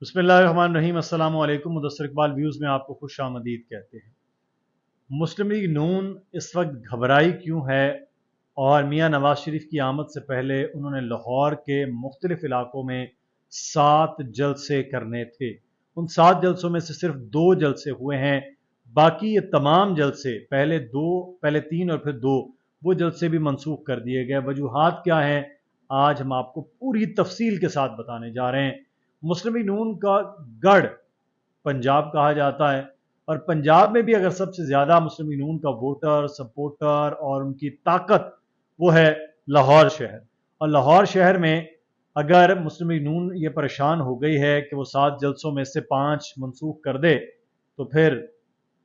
بسم اللہ الرحمن الرحیم۔ السلام علیکم۔ مدثر اقبال ویوز میں آپ کو خوش آمدید کہتے ہیں۔ مسلم لیگ نون اس وقت گھبرائی کیوں ہے، اور میاں نواز شریف کی آمد سے پہلے انہوں نے لاہور کے مختلف علاقوں میں 7 جلسے کرنے تھے، ان 7 جلسوں میں سے صرف 2 جلسے ہوئے ہیں، باقی یہ تمام جلسے پہلے 3 اور پھر 2 وہ جلسے بھی منسوخ کر دیے گئے۔ وجوہات کیا ہیں آج ہم آپ کو پوری تفصیل کے ساتھ بتانے جا رہے ہیں۔ مسلم لیگ نون کا گڑھ پنجاب کہا جاتا ہے، اور پنجاب میں بھی اگر سب سے زیادہ مسلم لیگ نون کا ووٹر سپورٹر اور ان کی طاقت وہ ہے لاہور شہر، اور لاہور شہر میں اگر مسلم لیگ نون یہ پریشان ہو گئی ہے کہ وہ 7 جلسوں میں سے 5 منسوخ کر دے، تو پھر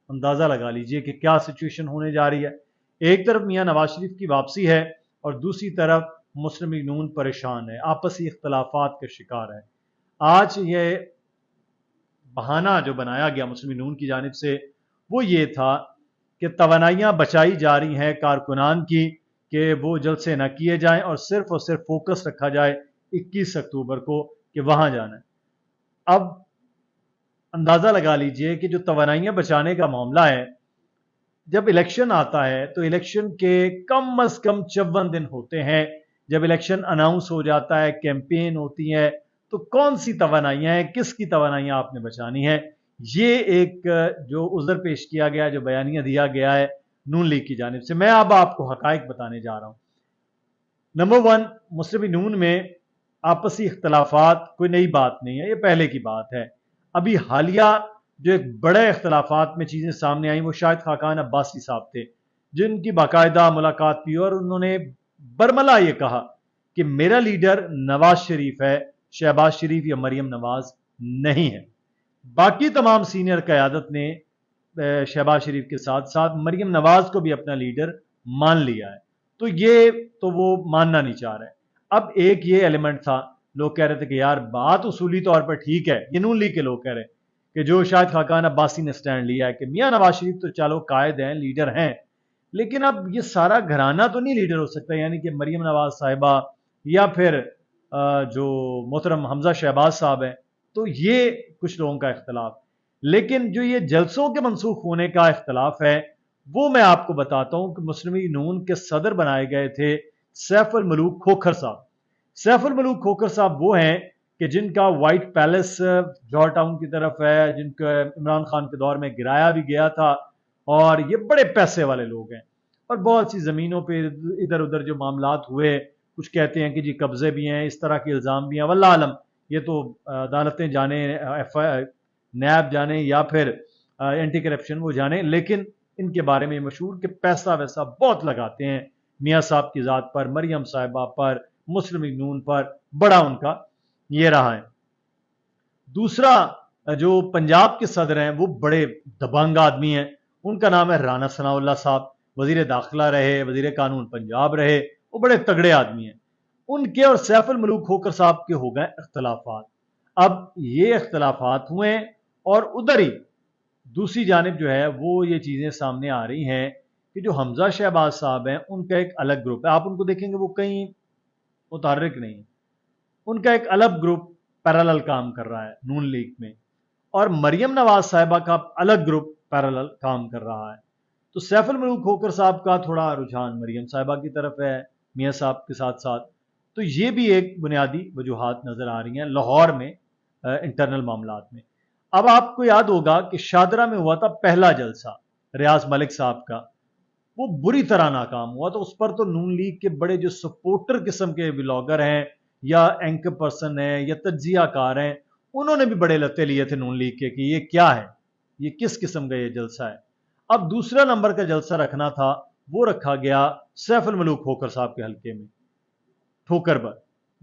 اندازہ لگا لیجئے کہ کیا سچویشن ہونے جا رہی ہے۔ ایک طرف میاں نواز شریف کی واپسی ہے، اور دوسری طرف مسلم لیگ نون پریشان ہے، آپسی اختلافات کا شکار ہے۔ آج یہ بہانہ جو بنایا گیا مسلم لیگ نون کی جانب سے وہ یہ تھا کہ توانائیاں بچائی جا رہی ہیں کارکنان کی کہ وہ جلسے نہ کیے جائیں، اور صرف فوکس رکھا جائے 21 اکتوبر کو کہ وہاں جانا ہے۔ اب اندازہ لگا لیجئے کہ جو توانائیاں بچانے کا معاملہ ہے، جب الیکشن آتا ہے تو الیکشن کے کم از کم 54 دن ہوتے ہیں، جب الیکشن اناؤنس ہو جاتا ہے، کیمپین ہوتی ہے، تو کون سی توانائیاں ہیں، کس کی توانائیاں آپ نے بچانی ہے، یہ ایک جو عذر پیش کیا گیا، جو بیانیہ دیا گیا ہے نون لیگ کی جانب سے۔ میں اب آپ کو حقائق بتانے جا رہا ہوں۔ نمبر 1، مسلم لیگ نون میں آپسی اختلافات کوئی نئی بات نہیں ہے، یہ پہلے کی بات ہے۔ ابھی حالیہ جو ایک بڑے اختلافات میں چیزیں سامنے آئیں وہ شاہد خاقان عباسی صاحب تھے، جن کی باقاعدہ ملاقات کی، اور انہوں نے برملا یہ کہا کہ میرا لیڈر نواز شریف ہے، شہباز شریف یا مریم نواز نہیں ہے۔ باقی تمام سینئر قیادت نے شہباز شریف کے ساتھ ساتھ مریم نواز کو بھی اپنا لیڈر مان لیا ہے، تو یہ تو وہ ماننا نہیں چاہ رہے۔ اب ایک یہ ایلیمنٹ تھا، لوگ کہہ رہے تھے کہ یار بات اصولی طور پر ٹھیک ہے، یہ نون لیگ کے لوگ کہہ رہے ہیں کہ جو شاہد خاقان عباسی نے سٹینڈ لیا ہے کہ میاں نواز شریف تو چلو قائد ہیں، لیڈر ہیں، لیکن اب یہ سارا گھرانہ تو نہیں لیڈر ہو سکتا، یعنی کہ مریم نواز صاحبہ یا پھر جو محترم حمزہ شہباز صاحب ہیں، تو یہ کچھ لوگوں کا اختلاف۔ لیکن جو یہ جلسوں کے منسوخ ہونے کا اختلاف ہے وہ میں آپ کو بتاتا ہوں کہ مسلم لیگ نون کے صدر بنائے گئے تھے سیف الملوک کھوکھر صاحب۔ سیف الملوک کھوکھر صاحب وہ ہیں کہ جن کا وائٹ پیلس جوہر ٹاؤن کی طرف ہے، جن کا عمران خان کے دور میں گرایا بھی گیا تھا، اور یہ بڑے پیسے والے لوگ ہیں، اور بہت سی زمینوں پہ ادھر ادھر جو معاملات ہوئے، کچھ کہتے ہیں کہ جی قبضے بھی ہیں، اس طرح کے الزام بھی ہیں، واللہ عالم، یہ تو عدالتیں جانے، نیب جانے یا پھر اینٹی کرپشن وہ جانے، لیکن ان کے بارے میں مشہور کہ پیسہ ویسا بہت لگاتے ہیں میاں صاحب کی ذات پر، مریم صاحبہ پر، مسلم لیگ نون پر، بڑا ان کا یہ رہا ہے۔ دوسرا جو پنجاب کے صدر ہیں وہ بڑے دبنگ آدمی ہیں، ان کا نام ہے رانا ثناء اللہ صاحب، وزیر داخلہ رہے، وزیر قانون پنجاب رہے، وہ بڑے تگڑے آدمی ہیں۔ ان کے اور سیف الملوک کھوکھر صاحب کے ہو گئے اختلافات۔ اب یہ اختلافات ہوئے، اور ادھر ہی دوسری جانب جو ہے وہ یہ چیزیں سامنے آ رہی ہیں کہ جو حمزہ شہباز صاحب ہیں ان کا ایک الگ گروپ ہے، آپ ان کو دیکھیں گے وہ کہیں متحرک نہیں ہیں، ان کا ایک الگ گروپ پیرالل کام کر رہا ہے نون لیگ میں، اور مریم نواز صاحبہ کا الگ گروپ پیرالل کام کر رہا ہے۔ تو سیف الملوک کھوکھر صاحب کا تھوڑا رجحان مریم صاحبہ کی طرف ہے میاں صاحب کے ساتھ ساتھ، تو یہ بھی ایک بنیادی وجوہات نظر آ رہی ہیں لاہور میں انٹرنل معاملات میں۔ اب آپ کو یاد ہوگا کہ شادرہ میں ہوا تھا پہلا جلسہ ریاض ملک صاحب کا، وہ بری طرح ناکام ہوا، تو اس پر تو نون لیگ کے بڑے جو سپورٹر قسم کے بلاگر ہیں یا اینکر پرسن ہیں یا تجزیہ کار ہیں، انہوں نے بھی بڑے لتے لیے تھے نون لیگ کے کہ یہ کیا ہے، یہ کس قسم کا یہ جلسہ ہے۔ اب دوسرا نمبر کا جلسہ رکھنا تھا، وہ رکھا گیا سیف الملوک کھوکھر صاحب کے حلقے میں ٹھوکر پر۔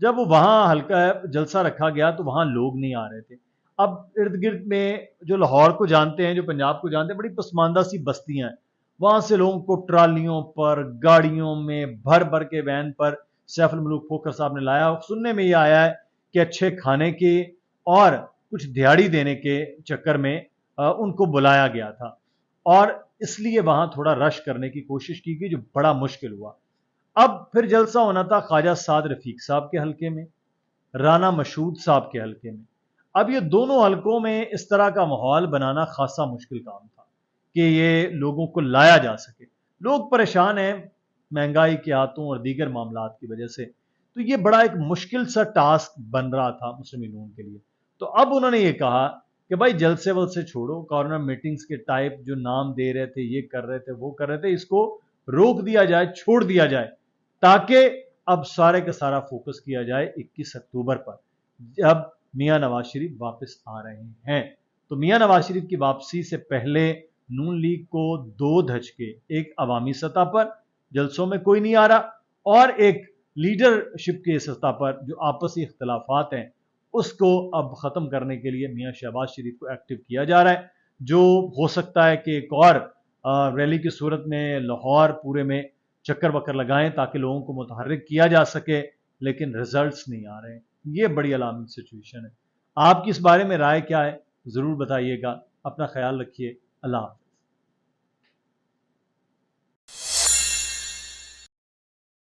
جب وہ وہاں حلقہ جلسہ رکھا گیا تو وہاں لوگ نہیں آ رہے تھے۔ اب ارد گرد میں جو لاہور کو جانتے ہیں، جو پنجاب کو جانتے ہیں، بڑی پسماندہ سی بستیاں ہیں، وہاں سے لوگوں کو ٹرالیوں پر، گاڑیوں میں بھر بھر کے when per safe ul Malook Khokhar صاحب نے لایا۔ سننے میں یہ آیا ہے کہ اچھے کھانے کے اور کچھ دیہڑی دینے کے چکر میں ان کو بلایا گیا تھا، اور اس لیے وہاں تھوڑا رش کرنے کی کوشش کی گئی، جو بڑا مشکل ہوا۔ اب پھر جلسہ ہونا تھا خواجہ سعد رفیق صاحب کے حلقے میں، رانا مشہود صاحب کے حلقے میں۔ اب یہ دونوں حلقوں میں اس طرح کا ماحول بنانا خاصا مشکل کام تھا کہ یہ لوگوں کو لایا جا سکے. لوگ پریشان ہیں مہنگائی کے ہاتھوں اور دیگر معاملات کی وجہ سے. تو یہ بڑا ایک مشکل سا ٹاسک بن رہا تھا مسلم نون کے لیے. تو اب انہوں نے یہ کہا کہ بھائی جلسے ولسے چھوڑو, کارنر میٹنگز کے ٹائپ جو نام دے رہے تھے, یہ کر رہے تھے, وہ کر رہے تھے, اس کو روک دیا جائے, چھوڑ دیا جائے, تاکہ اب سارے کا سارا فوکس کیا جائے 21 اکتوبر پر جب میاں نواز شریف واپس آ رہے ہیں. تو میاں نواز شریف کی واپسی سے پہلے نون لیگ کو دو دھچکے, ایک عوامی سطح پر جلسوں میں کوئی نہیں آ رہا, اور ایک لیڈرشپ کے سطح پر جو آپسی اختلافات ہیں اس کو اب ختم کرنے کے لیے میاں شہباز شریف کو ایکٹیو کیا جا رہا ہے. جو ہو سکتا ہے کہ ایک اور ریلی کی صورت میں لاہور پورے میں چکر وکر لگائیں تاکہ لوگوں کو متحرک کیا جا سکے, لیکن ریزلٹس نہیں آ رہے ہیں. یہ بڑی علامتی سچویشن ہے. آپ کی اس بارے میں رائے کیا ہے ضرور بتائیے گا. اپنا خیال رکھیے. اللہ حافظ.